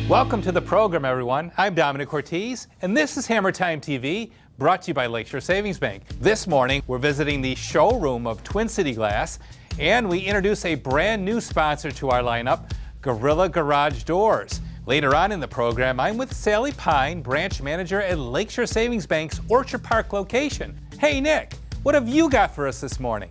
Welcome to the program, everyone. I'm Domenic Cortese, and this is Hammertime TV, brought to you by Lakeshore Savings Bank. This morning, we're visiting the showroom of Twin City Glass, and we introduce a brand new sponsor to our lineup, Gorilla Garage Doors. Later on in the program, I'm with Sally Pine, branch manager at Lakeshore Savings Bank's Orchard Park location. Hey, Nick, what have you got for us this morning?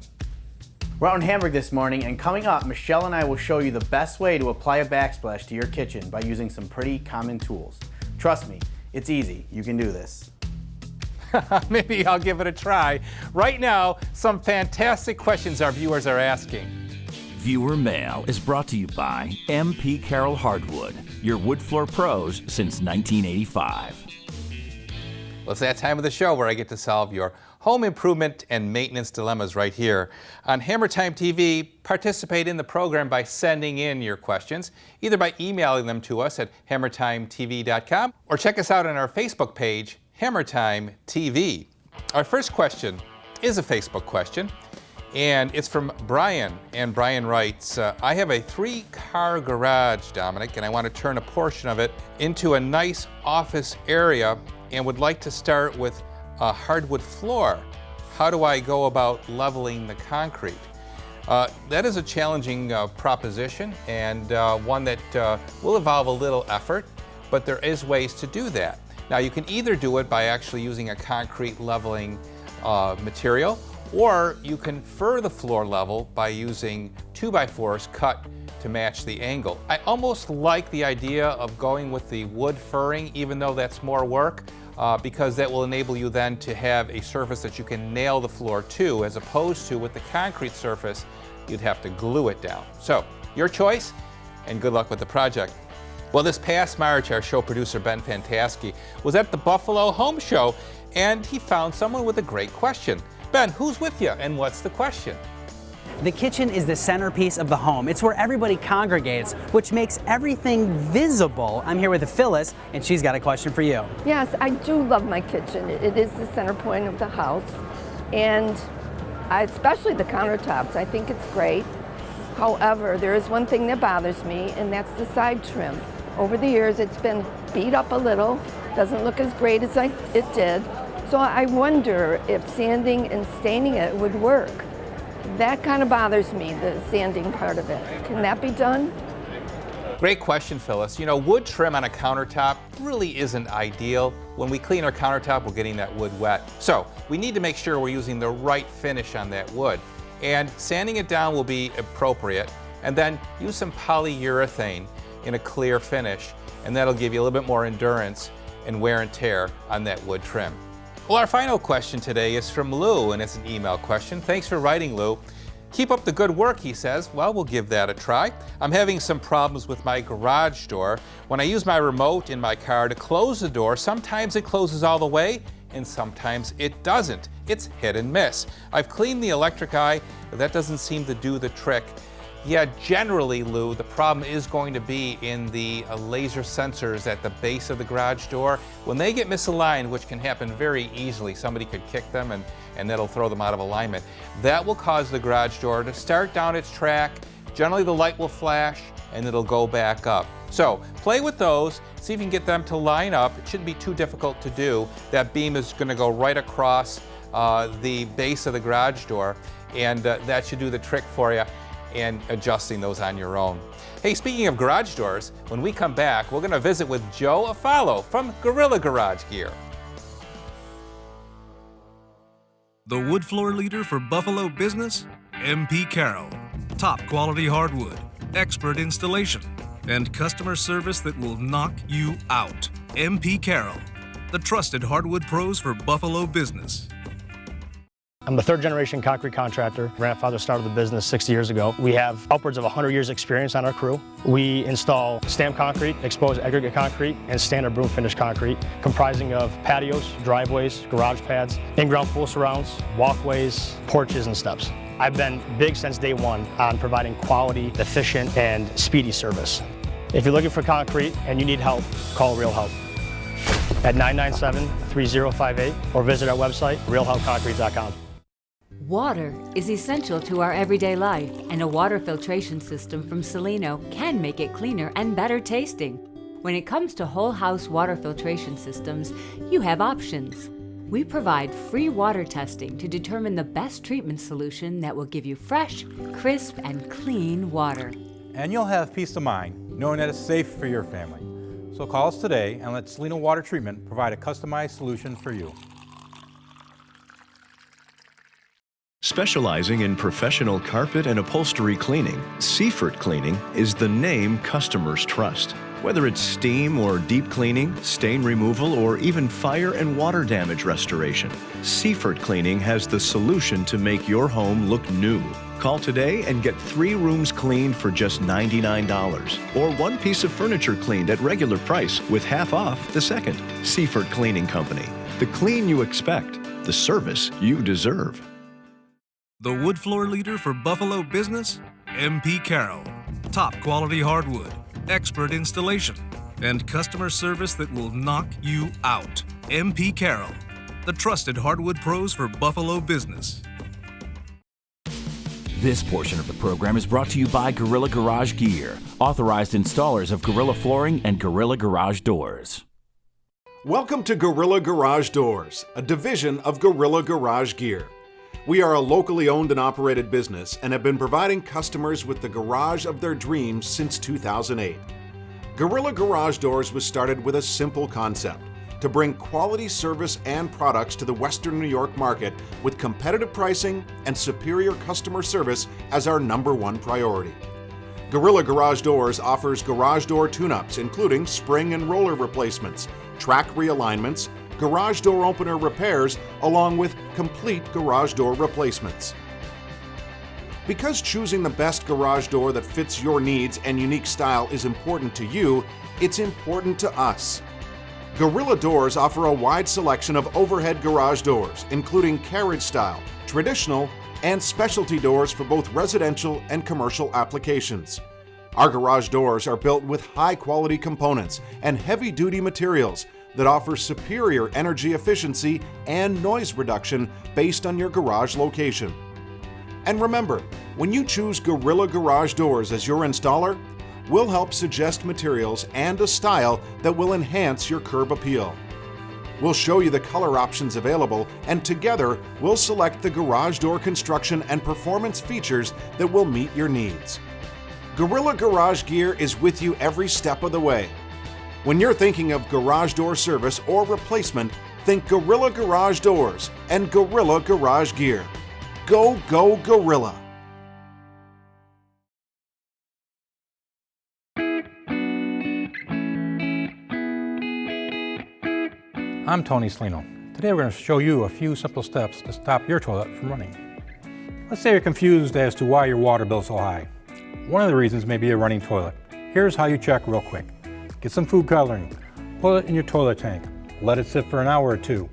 We're out in Hamburg this morning, and coming up, Michelle and I will show you the best way to apply a backsplash to your kitchen by using some pretty common tools. Trust me, it's easy. You can do this. Maybe I'll give it a try. Right now, some fantastic questions our viewers are asking. Viewer Mail is brought to you by MP Carroll Hardwood, your wood floor pros since 1985. Well, it's that time of the show where I get to solve your home improvement and maintenance dilemmas right here on Hammertime TV. Participate in the program by sending in your questions, either by emailing them to us at hammertimetv.com or check us out on our Facebook page, Hammertime TV. Our first question is a Facebook question, and it's from Brian. And Brian writes, I have a 3-car garage, Domenic, and I want to turn a portion of it into a nice office area and would like to start with a hardwood floor. How do I go about leveling the concrete? That is a challenging proposition, and one that will involve a little effort, but there is ways to do that. Now, you can either do it by actually using a concrete leveling material, or you can fur the floor level by using 2x4s cut to match the angle. I almost like the idea of going with the wood furring, even though that's more work, because that will enable you then to have a surface that you can nail the floor to, as opposed to with the concrete surface, you'd have to glue it down. So, your choice, and good luck with the project. Well, this past March, our show producer Ben Fantasky was at the Buffalo Home Show, and he found someone with a great question. Ben, who's with you, and what's the question? The kitchen is the centerpiece of the home. It's where everybody congregates, which makes everything visible. I'm here with Phyllis, and she's got a question for you. Yes, I do love my kitchen. It is the center point of the house, and especially the countertops. I think it's great. However, there is one thing that bothers me, and that's the side trim. Over the years, it's been beat up a little, doesn't look as great as it did. So I wonder if sanding and staining it would work. That kind of bothers me, the sanding part of it. Can that be done? Great question, Phyllis. You know, wood trim on a countertop really isn't ideal. When we clean our countertop, we're getting that wood wet. So we need to make sure we're using the right finish on that wood. And sanding it down will be appropriate. And then use some polyurethane in a clear finish, and that'll give you a little bit more endurance and wear and tear on that wood trim. Well, our final question today is from Lou, and it's an email question. Thanks for writing, Lou. Keep up the good work, he says. Well, we'll give that a try. I'm having some problems with my garage door. When I use my remote in my car to close the door, sometimes it closes all the way, and sometimes it doesn't. It's hit and miss. I've cleaned the electric eye, but that doesn't seem to do the trick. Yeah, generally, Lou, the problem is going to be in the laser sensors at the base of the garage door. When they get misaligned, which can happen very easily, somebody could kick them and that'll throw them out of alignment. That will cause the garage door to start down its track. Generally, the light will flash and it'll go back up. So play with those, see if you can get them to line up. It shouldn't be too difficult to do. That beam is going to go right across the base of the garage door, and that should do the trick for you, and adjusting those on your own. Hey, speaking of garage doors, when we come back, we're going to visit with Joe Afalo from Gorilla Garage Gear. The wood floor leader for Buffalo business? MP Carroll. Top quality hardwood, expert installation, and customer service that will knock you out. MP Carroll, the trusted hardwood pros for Buffalo business. I'm the third generation concrete contractor. Grandfather started the business 60 years ago. We have upwards of 100 years experience on our crew. We install stamped concrete, exposed aggregate concrete, and standard broom finish concrete, comprising of patios, driveways, garage pads, in-ground pool surrounds, walkways, porches, and steps. I've been big since day one on providing quality, efficient, and speedy service. If you're looking for concrete and you need help, call Real Help at 997-3058 or visit our website, realhelpconcrete.com. Water is essential to our everyday life, and a water filtration system from Salino can make it cleaner and better tasting. When it comes to whole house water filtration systems, you have options. We provide free water testing to determine the best treatment solution that will give you fresh, crisp, and clean water. And you'll have peace of mind knowing that it's safe for your family. So call us today and let Celino Water Treatment provide a customized solution for you. Specializing in professional carpet and upholstery cleaning, Seifert Cleaning is the name customers trust. Whether it's steam or deep cleaning, stain removal, or even fire and water damage restoration, Seifert Cleaning has the solution to make your home look new. Call today and get 3 rooms cleaned for just $99, or 1 piece of furniture cleaned at regular price with half off the second. Seifert Cleaning Company. The clean you expect, the service you deserve. The wood floor leader for Buffalo business? MP Carroll. Top quality hardwood, expert installation, and customer service that will knock you out. MP Carroll, the trusted hardwood pros for Buffalo business. This portion of the program is brought to you by Gorilla Garage Gear, authorized installers of Gorilla Flooring and Gorilla Garage Doors. Welcome to Gorilla Garage Doors, a division of Gorilla Garage Gear. We are a locally owned and operated business and have been providing customers with the garage of their dreams since 2008. Gorilla Garage Doors was started with a simple concept: to bring quality service and products to the Western New York market with competitive pricing and superior customer service as our #1 priority. Gorilla Garage Doors offers garage door tune-ups, including spring and roller replacements, track realignments, garage door opener repairs, along with complete garage door replacements. Because choosing the best garage door that fits your needs and unique style is important to you, it's important to us. Gorilla Doors offer a wide selection of overhead garage doors, including carriage style, traditional, and specialty doors for both residential and commercial applications. Our garage doors are built with high-quality components and heavy-duty materials that offer superior energy efficiency and noise reduction based on your garage location. And remember, when you choose Gorilla Garage Doors as your installer, we'll help suggest materials and a style that will enhance your curb appeal. We'll show you the color options available, and together we'll select the garage door construction and performance features that will meet your needs. Gorilla Garage Gear is with you every step of the way. When you're thinking of garage door service or replacement, think Gorilla Garage Doors and Gorilla Garage Gear. Go, go, Gorilla! I'm Tony Celino. Today we're going to show you a few simple steps to stop your toilet from running. Let's say you're confused as to why your water bill's so high. One of the reasons may be a running toilet. Here's how you check real quick. Get some food coloring, put it in your toilet tank, let it sit for an hour or 2.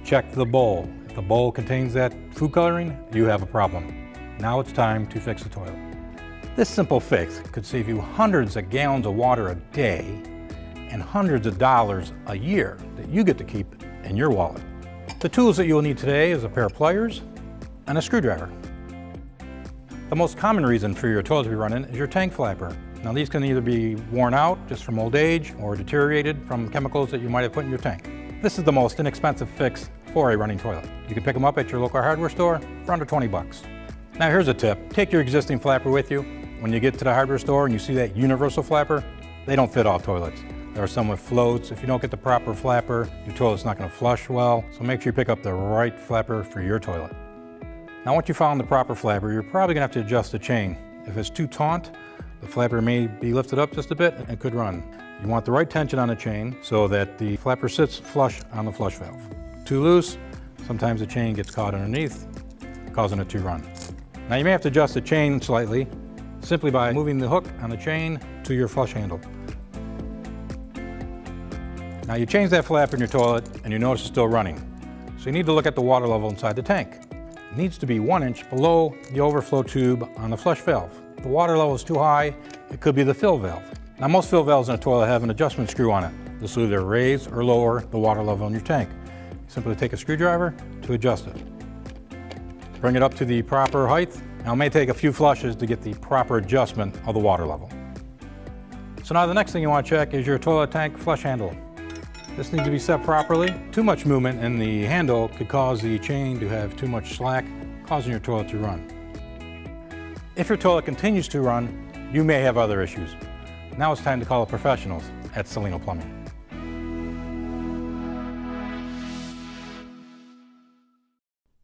Check the bowl. If the bowl contains that food coloring, you have a problem. Now it's time to fix the toilet. This simple fix could save you hundreds of gallons of water a day and hundreds of dollars a year that you get to keep in your wallet. The tools that you'll need today is a pair of pliers and a screwdriver. The most common reason for your toilet to be running is your tank flapper. Now these can either be worn out just from old age or deteriorated from chemicals that you might have put in your tank. This is the most inexpensive fix for a running toilet. You can pick them up at your local hardware store for under 20 bucks. Now here's a tip. Take your existing flapper with you. When you get to the hardware store and you see that universal flapper, they don't fit all toilets. There are some with floats. If you don't get the proper flapper, your toilet's not going to flush well, so make sure you pick up the right flapper for your toilet. Now once you found the proper flapper, you're probably going to have to adjust the chain. If it's too taut, the flapper may be lifted up just a bit and could run. You want the right tension on the chain so that the flapper sits flush on the flush valve. Too loose, sometimes the chain gets caught underneath, causing it to run. Now you may have to adjust the chain slightly simply by moving the hook on the chain to your flush handle. Now you change that flapper in your toilet and you notice it's still running. So you need to look at the water level inside the tank. It needs to be 1 inch below the overflow tube on the flush valve. If the water level is too high, it could be the fill valve. Now most fill valves in a toilet have an adjustment screw on it. This will either raise or lower the water level in your tank. Simply take a screwdriver to adjust it. Bring it up to the proper height. Now it may take a few flushes to get the proper adjustment of the water level. So now the next thing you want to check is your toilet tank flush handle. This needs to be set properly. Too much movement in the handle could cause the chain to have too much slack, causing your toilet to run. If your toilet continues to run, you may have other issues. Now it's time to call the professionals at Salino Plumbing.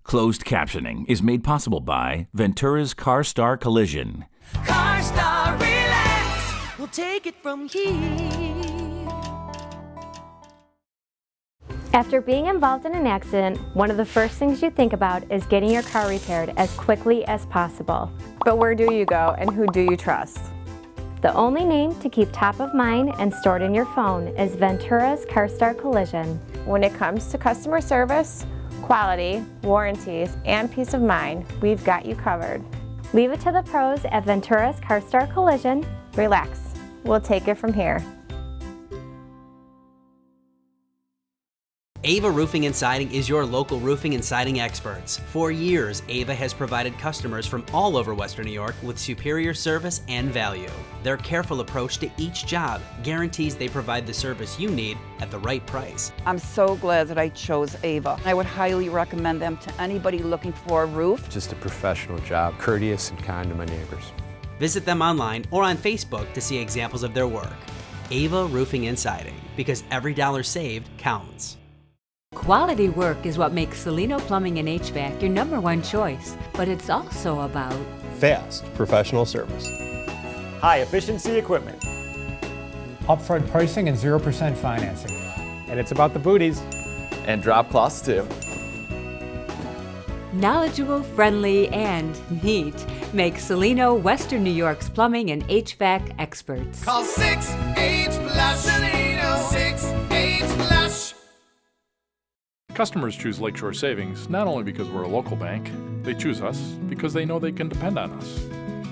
Closed captioning is made possible by Ventura's CarStar Collision. CarStar, relax, we'll take it from here. After being involved in an accident, one of the first things you think about is getting your car repaired as quickly as possible. But where do you go and who do you trust? The only name to keep top of mind and stored in your phone is Ventura's CarStar Collision. When it comes to customer service, quality, warranties, and peace of mind, we've got you covered. Leave it to the pros at Ventura's CarStar Collision. Relax, we'll take it from here. Ava Roofing and Siding is your local roofing and siding experts. For years, Ava has provided customers from all over Western New York with superior service and value. Their careful approach to each job guarantees they provide the service you need at the right price. I'm so glad that I chose Ava. I would highly recommend them to anybody looking for a roof. Just a professional job, courteous and kind to my neighbors. Visit them online or on Facebook to see examples of their work. Ava Roofing and Siding, because every dollar saved counts. Quality work is what makes Salino Plumbing and HVAC your #1 choice, but it's also about fast professional service, high efficiency equipment, upfront pricing and 0% financing. And it's about the booties. and drop cloths too. knowledgeable, friendly, and neat make Salino Western New York's plumbing and HVAC experts. Call 6-8-FLUSH, Salino, 6-8-FLUSH. Customers choose Lakeshore Savings not only because we're a local bank, they choose us because they know they can depend on us.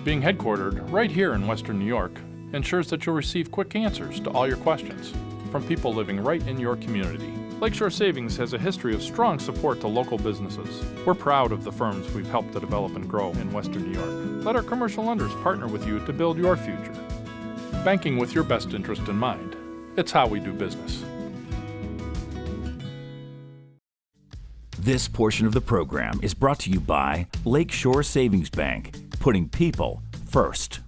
Being headquartered right here in Western New York ensures that you'll receive quick answers to all your questions from people living right in your community. Lakeshore Savings has a history of strong support to local businesses. We're proud of the firms we've helped to develop and grow in Western New York. Let our commercial lenders partner with you to build your future. Banking with your best interest in mind. It's how we do business. This portion of the program is brought to you by Lakeshore Savings Bank, putting people first.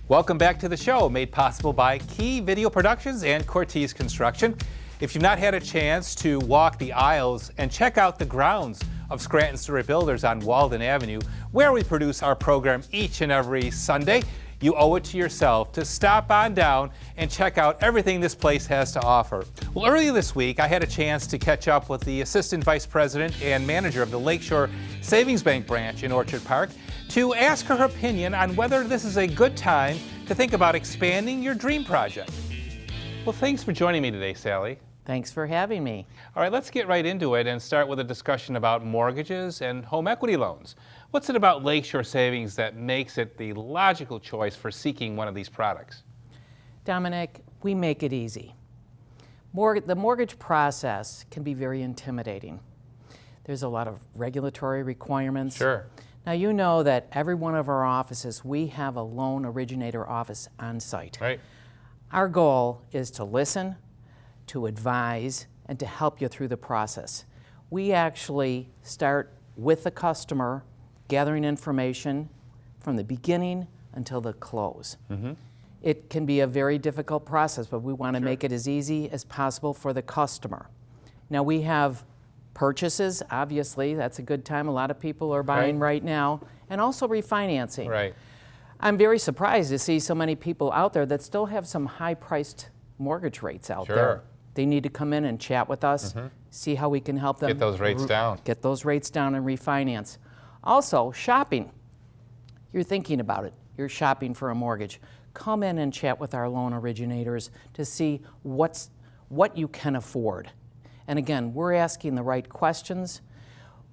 Welcome back to the show, made possible by Key Video Productions and Cortese Construction. If you've not had a chance to walk the aisles and check out the grounds of Scranton Stewart Builders on Walden Avenue, where we produce our program each and every Sunday, you owe it to yourself to stop on down and check out everything this place has to offer. Well, earlier this week, I had a chance to catch up with the Assistant Vice President and Manager of the Lakeshore Savings Bank branch in Orchard Park to ask her opinion on whether this is a good time to think about expanding your dream project. Well, thanks for joining me today, Sally. Thanks for having me. All right, let's get right into it and start with a discussion about mortgages and home equity loans. What's it about Lakeshore Savings that makes it the logical choice for seeking one of these products? Dominic, we make it easy. The mortgage process can be very intimidating. There's a lot of regulatory requirements. Sure. Now, you know that every one of our offices, we have a loan originator office on site. Right. Our goal is to listen, to advise, and to help you through the process. We actually start with the customer, gathering information from the beginning until the close. Mm-hmm. It can be a very difficult process, but we want to make it as easy as possible for the customer. Now, we have purchases, obviously, that's a good time. A lot of people are buying right now, and also refinancing. Right. I'm very surprised to see so many people out there that still have some high-priced mortgage rates out there. They need to come in and chat with us, see how we can help them. Get those rates down. Get those rates down and refinance. Also, shopping. You're thinking about it. You're shopping for a mortgage. Come in and chat with our loan originators to see what you can afford. And again, we're asking the right questions.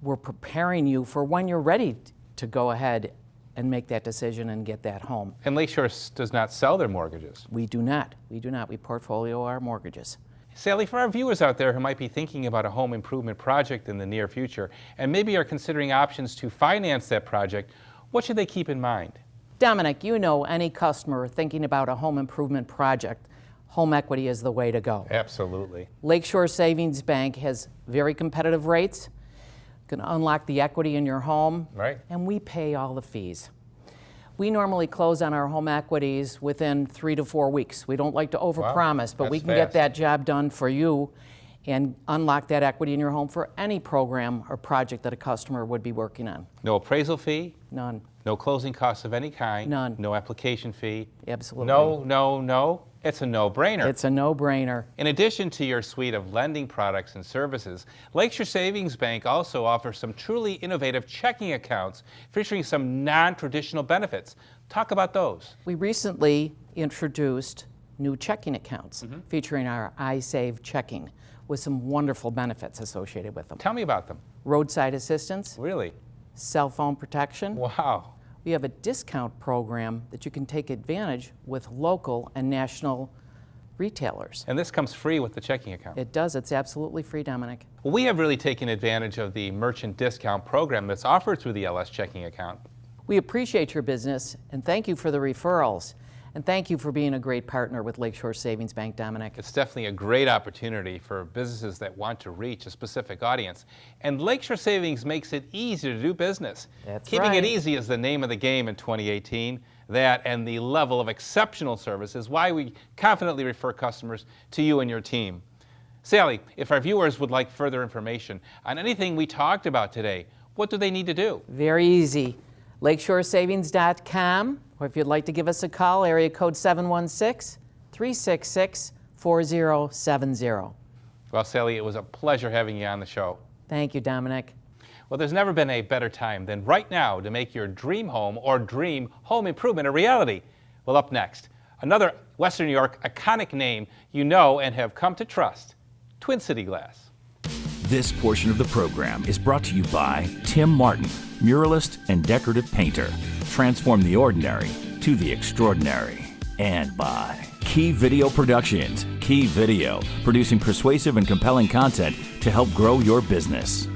We're preparing you for when you're ready to go ahead and make that decision and get that home. And Lakeshore does not sell their mortgages. We do not. We do not. We portfolio our mortgages. Sally, for our viewers out there who might be thinking about a home improvement project in the near future and maybe are considering options to finance that project, what should they keep in mind? Domenic, you know any customer thinking about a home improvement project, home equity is the way to go. Absolutely. Lakeshore Savings Bank has very competitive rates. You can unlock the equity in your home, right? And we pay all the fees. We normally close on our home equities within 3 to 4 weeks. We don't like to overpromise, but we can get that job done for you and unlock that equity in your home for any program or project that a customer would be working on. No appraisal fee? None. No closing costs of any kind? None. No application fee? Absolutely. No. It's a no-brainer. It's a no-brainer. In addition to your suite of lending products and services, Lakeshore Savings Bank also offers some truly innovative checking accounts featuring some non-traditional benefits. Talk about those. We recently introduced new checking accounts featuring our iSave checking with some wonderful benefits associated with them. Tell me about them. Roadside assistance. Really? Cell phone protection. Wow. We have a discount program that you can take advantage with local and national retailers. And this comes free with the checking account? It does. It's absolutely free, Domenic. Well, we have really taken advantage of the merchant discount program that's offered through the LS checking account. We appreciate your business and thank you for the referrals. And thank you for being a great partner with Lakeshore Savings Bank, Domenic. It's definitely a great opportunity for businesses that want to reach a specific audience. And Lakeshore Savings makes it easy to do business. That's Keeping right. it easy is the name of the game in 2018. That and the level of exceptional service is why we confidently refer customers to you and your team. Sally, if our viewers would like further information on anything we talked about today, what do they need to do? Very easy. LakeshoreSavings.com, or if you'd like to give us a call, area code 716-366-4070. Well, Sally, it was a pleasure having you on the show. Thank you, Domenic. Well, there's never been a better time than right now to make your dream home or dream home improvement a reality. Well, up next, another Western New York iconic name you know and have come to trust, Twin City Glass. This portion of the program is brought to you by Tim Martin, muralist and decorative painter. Transform the ordinary to the extraordinary. And by Key Video Productions. Key Video, producing persuasive and compelling content to help grow your business.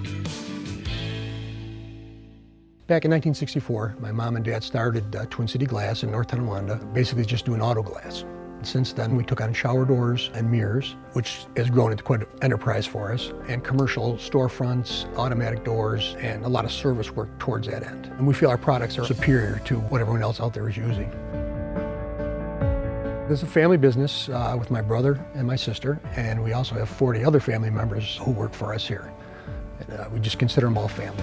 Back in 1964, my mom and dad started Twin City Glass in North Tonawanda, basically just doing auto glass. Since then, we took on shower doors and mirrors, which has grown into quite an enterprise for us, and commercial storefronts, automatic doors, and a lot of service work towards that end. And we feel our products are superior to what everyone else out there is using. This is a family business with my brother and my sister, and we also have 40 other family members who work for us here. And, we just consider them all family.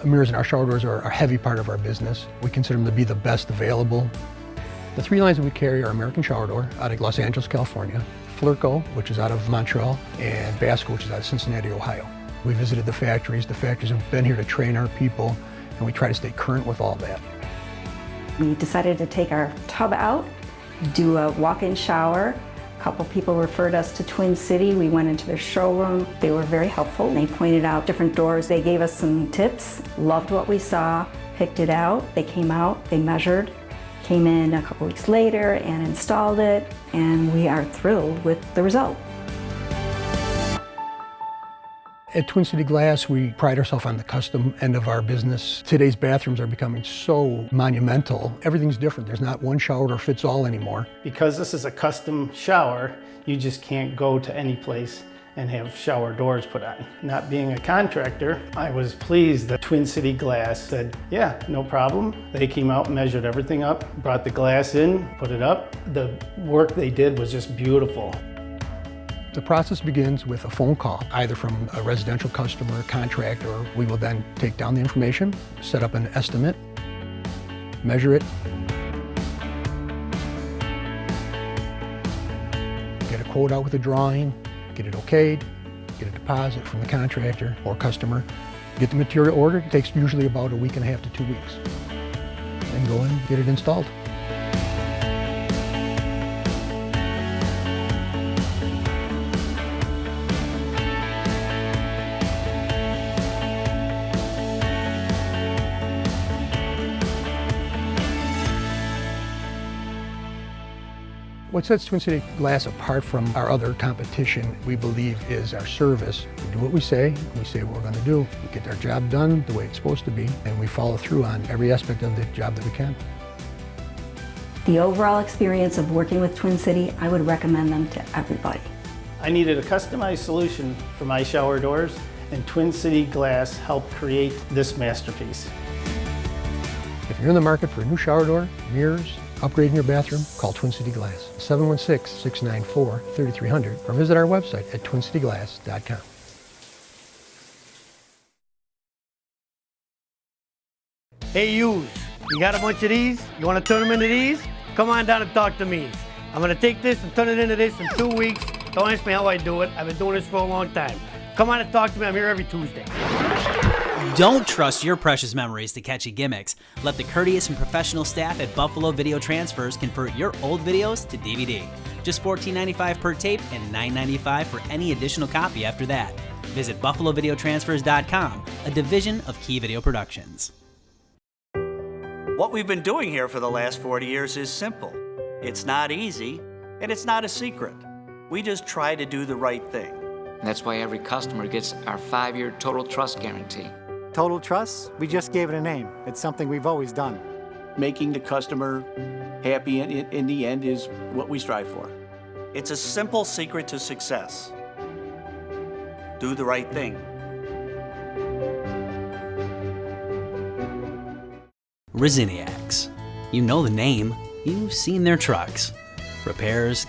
Mirrors and our shower doors are a heavy part of our business. We consider them to be the best available. The three lines that we carry are American Shower Door out of Los Angeles, California, Flurco, which is out of Montreal, and Basco, which is out of Cincinnati, Ohio. We visited the factories. The factories have been here to train our people, and we try to stay current with all that. We decided to take our tub out, do a walk-in shower. A couple people referred us to Twin City. We went into their showroom. They were very helpful. They pointed out different doors. They gave us some tips, loved what we saw, picked it out. They came out, they measured, came in a couple weeks later and installed it, and we are thrilled with the result. At Twin City Glass, we pride ourselves on the custom end of our business. Today's bathrooms are becoming so monumental. Everything's different. There's not one shower door fits all anymore. Because this is a custom shower, you just can't go to any place and have shower doors put on. Not being a contractor, I was pleased that Twin City Glass said, yeah, no problem. They came out, measured everything up, brought the glass in, put it up. The work they did was just beautiful. The process begins with a phone call, either from a residential customer, contractor. We will then take down the information, set up an estimate, measure it, get a quote out with a drawing, get it okayed, get a deposit from the contractor or customer, get the material ordered. It takes usually about a week and a half to 2 weeks, and go and get it installed. What sets Twin City Glass apart from our other competition, we believe, is our service. We do what we say what we're going to do. We get our job done the way it's supposed to be, and we follow through on every aspect of the job that we can. The overall experience of working with Twin City, I would recommend them to everybody. I needed a customized solution for my shower doors, and Twin City Glass helped create this masterpiece. If you're in the market for a new shower door, mirrors, upgrading your bathroom, call Twin City Glass, 716-694-3300, or visit our website at twincityglass.com. Hey yous, you got a bunch of these? You want to turn them into these? Come on down and talk to me. I'm going to take this and turn it into this in 2 weeks. Don't ask me how I do it. I've been doing this for a long time. Come on and talk to me. I'm here every Tuesday. Don't trust your precious memories to catchy gimmicks. Let the courteous and professional staff at Buffalo Video Transfers convert your old videos to DVD. Just $14.95 per tape and $9.95 for any additional copy after that. Visit BuffaloVideoTransfers.com, a division of Key Video Productions. What we've been doing here for the last 40 years is simple. It's not easy, and it's not a secret. We just try to do the right thing. That's why every customer gets our 5-year total trust guarantee. Total trust? We just gave it a name. It's something we've always done. Making the customer happy in the end is what we strive for. It's a simple secret to success. Do the right thing. Resiniacs. You know the name. You've seen their trucks. Repairs,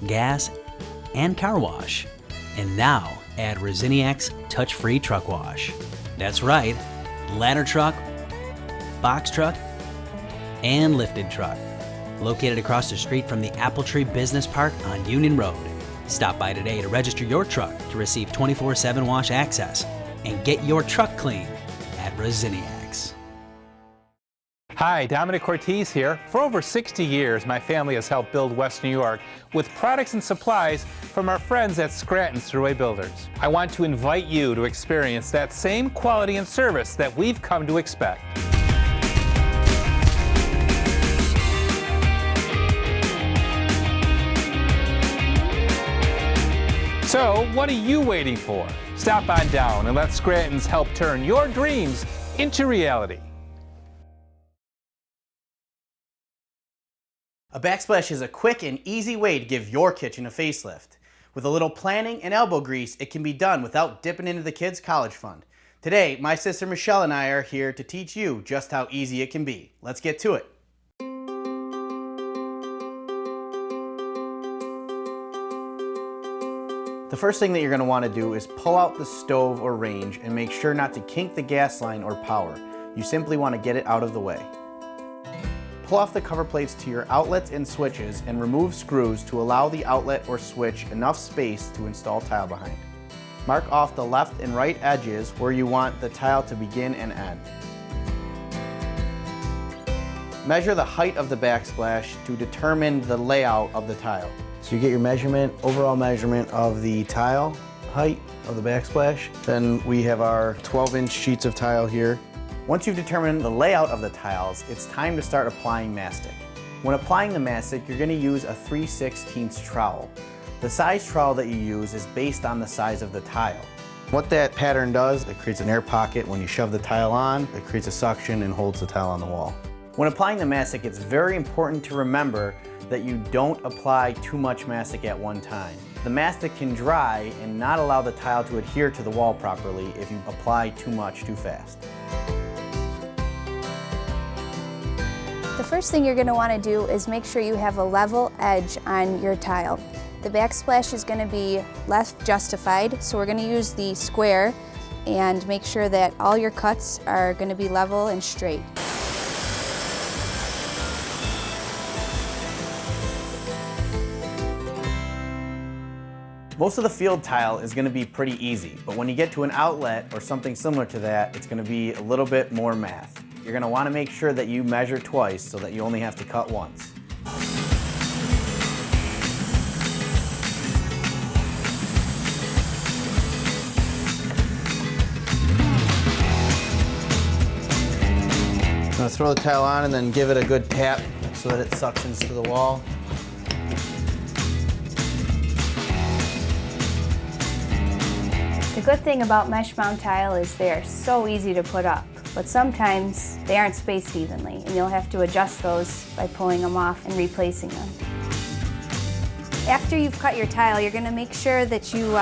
gas, and car wash. And now add Resiniac's touch-free truck wash. That's right, ladder truck, box truck, and lifted truck. Located across the street from the Apple Tree Business Park on Union Road. Stop by today to register your truck to receive 24/7 wash access and get your truck clean at Resiniac's. Hi, Domenic Cortese here. For over 60 years, my family has helped build West New York with products and supplies from our friends at Scranton's Thruway Builders. I want to invite you to experience that same quality and service that we've come to expect. So, what are you waiting for? Stop on down and let Scranton's help turn your dreams into reality. A backsplash is a quick and easy way to give your kitchen a facelift. With a little planning and elbow grease, it can be done without dipping into the kids' college fund. Today, my sister Michelle and I are here to teach you just how easy it can be. Let's get to it. The first thing that you're going to want to do is pull out the stove or range and make sure not to kink the gas line or power. You simply want to get it out of the way. Pull off the cover plates to your outlets and switches and remove screws to allow the outlet or switch enough space to install tile behind. Mark off the left and right edges where you want the tile to begin and end. Measure the height of the backsplash to determine the layout of the tile. So you get your measurement, overall measurement of the tile height of the backsplash. Then we have our 12-inch sheets of tile here. Once you've determined the layout of the tiles, it's time to start applying mastic. When applying the mastic, you're going to use a 3/16 trowel. The size trowel that you use is based on the size of the tile. What that pattern does, it creates an air pocket. When you shove the tile on, it creates a suction and holds the tile on the wall. When applying the mastic, it's very important to remember that you don't apply too much mastic at one time. The mastic can dry and not allow the tile to adhere to the wall properly if you apply too much too fast. The first thing you're going to want to do is make sure you have a level edge on your tile. The backsplash is going to be left justified, so we're going to use the square and make sure that all your cuts are going to be level and straight. Most of the field tile is going to be pretty easy, but when you get to an outlet or something similar to that, it's going to be a little bit more math. You're going to want to make sure that you measure twice so that you only have to cut once. I'm going to throw the tile on and then give it a good tap so that it suctions to the wall. The good thing about mesh mount tile is they are so easy to put up, but sometimes they aren't spaced evenly, and you'll have to adjust those by pulling them off and replacing them. After you've cut your tile, you're going to make sure that you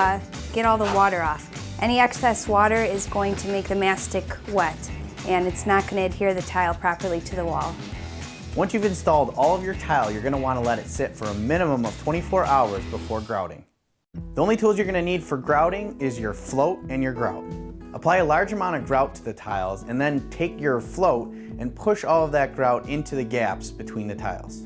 get all the water off. Any excess water is going to make the mastic wet, and it's not going to adhere the tile properly to the wall. Once you've installed all of your tile, you're going to want to let it sit for a minimum of 24 hours before grouting. The only tools you're going to need for grouting is your float and your grout. Apply a large amount of grout to the tiles and then take your float and push all of that grout into the gaps between the tiles.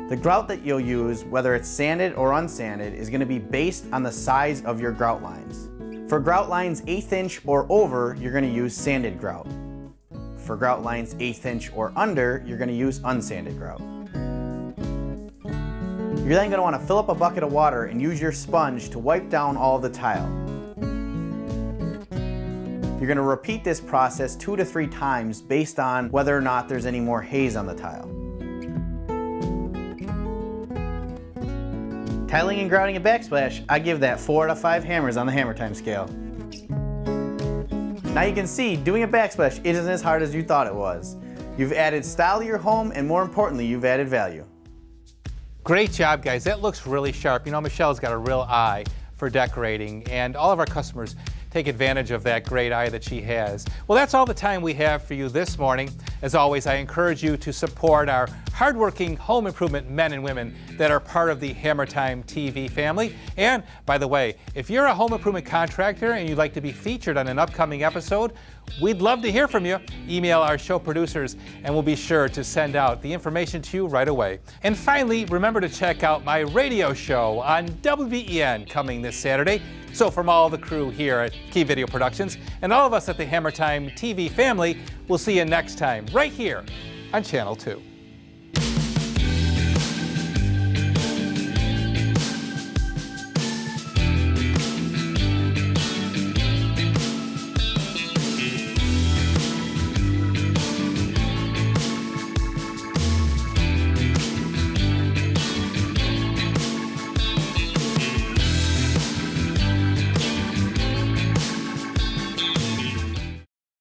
The grout that you'll use, whether it's sanded or unsanded, is going to be based on the size of your grout lines. For grout lines 1/8 inch or over, you're going to use sanded grout. For grout lines 1/8 inch or under, you're going to use unsanded grout. You're then going to want to fill up a bucket of water and use your sponge to wipe down all of the tile. You're going to repeat this process 2 to 3 times based on whether or not there's any more haze on the tile. Tiling and grouting a backsplash, I give that 4 out of 5 hammers on the Hammertime scale. Now you can see, doing a backsplash isn't as hard as you thought it was. You've added style to your home, and more importantly, you've added value. Great job, guys. That looks really sharp. You know, Michelle's got a real eye for decorating, and all of our customers take advantage of that great eye that she has. Well, that's all the time we have for you this morning. As always, I encourage you to support our hardworking home improvement men and women that are part of the Hammertime TV family. And by the way, if you're a home improvement contractor and you'd like to be featured on an upcoming episode, we'd love to hear from you. Email our show producers and we'll be sure to send out the information to you right away. And finally, remember to check out my radio show on WBEN coming this Saturday. So from all the crew here at Key Video Productions and all of us at the Hammertime TV family, we'll see you next time right here on Channel 2.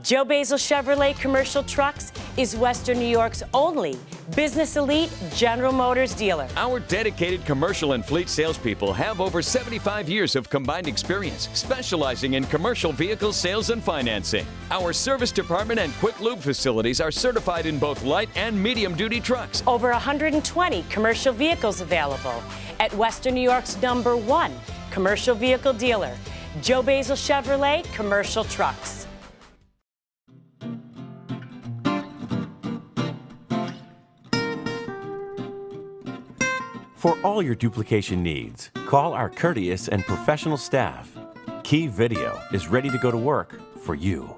Joe Basil Chevrolet Commercial Trucks is Western New York's only Business Elite General Motors dealer. Our dedicated commercial and fleet salespeople have over 75 years of combined experience, specializing in commercial vehicle sales and financing. Our service department and quick lube facilities are certified in both light and medium duty trucks. Over 120 commercial vehicles available at Western New York's #1 commercial vehicle dealer, Joe Basil Chevrolet Commercial Trucks. For all your duplication needs, call our courteous and professional staff. Key Video is ready to go to work for you.